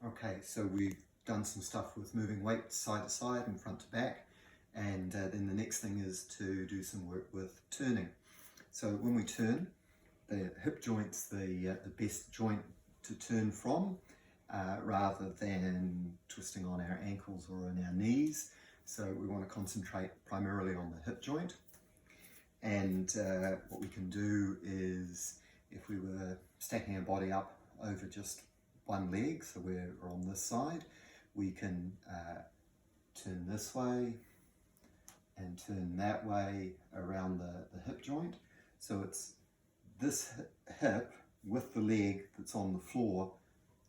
Okay, so we've done some stuff with moving weight side to side and front to back, and then the next thing is to do some work with turning. So when we turn, the hip joint's the best joint to turn from, rather than twisting on our ankles or on our knees. So we want to concentrate primarily on the hip joint. And what we can do is, if we were stacking our body up over just one leg, so we're on this side, we can turn this way and turn that way around the hip joint. So it's this hip with the leg that's on the floor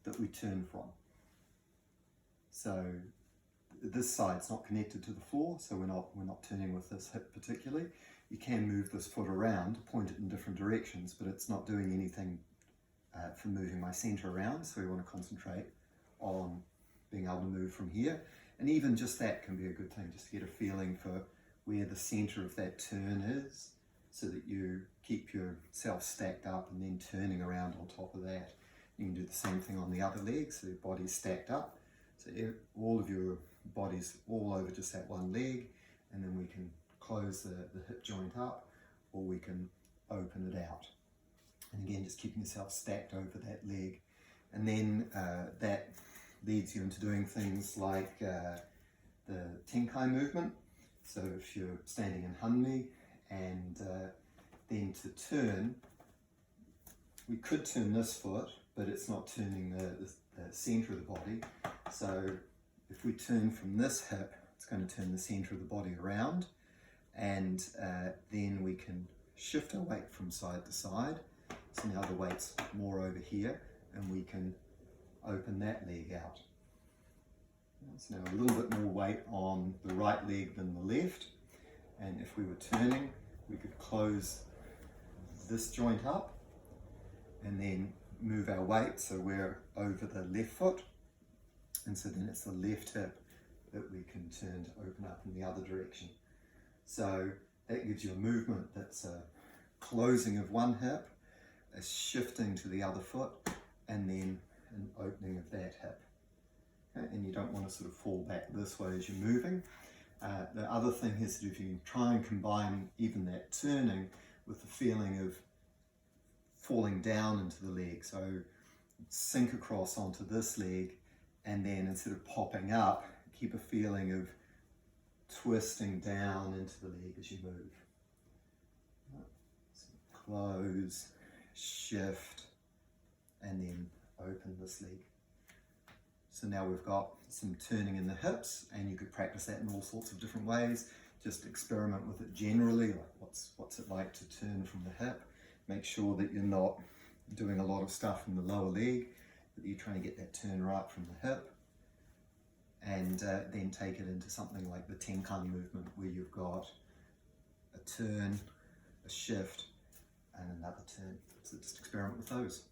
that we turn from. So this side's not connected to the floor, so we're not turning with this hip particularly. You can move this foot around, point it in different directions, but it's not doing anything for moving my center around, so we want to concentrate on being able to move from here. And even just that can be a good thing, just to get a feeling for where the center of that turn is, so that you keep yourself stacked up and then turning around on top of that. You can do the same thing on the other leg, so your body's stacked up. So all of your body's all over just that one leg, and then we can close the hip joint up, or we can open it out. And again, just keeping yourself stacked over that leg. And then that leads you into doing things like the Tenkai movement. So if you're standing in Hanmi, and then to turn, we could turn this foot, but it's not turning the center of the body. So if we turn from this hip, it's going to turn the center of the body around, and then we can shift our weight from side to side. So now the weight's more over here, and we can open that leg out. So now a little bit more weight on the right leg than the left, and if we were turning, we could close this joint up and then move our weight so we're over the left foot, and so then it's the left hip that we can turn to open up in the other direction. So that gives you a movement that's a closing of one hip, a shifting to the other foot, and then an opening of that hip. Okay? And you don't want to sort of fall back this way as you're moving. The other thing is that if you try and combine even that turning with the feeling of falling down into the leg, so sink across onto this leg, and then instead of popping up, keep a feeling of twisting down into the leg as you move. So close, shift, and then open this leg. So now we've got some turning in the hips, and you could practice that in all sorts of different ways. Just experiment with it generally, like what's it like to turn from the hip. Make sure that you're not doing a lot of stuff in the lower leg, but you're trying to get that turn right from the hip. And then take it into something like the Tenkai movement, where you've got a turn, a shift, and another turn. So just experiment with those.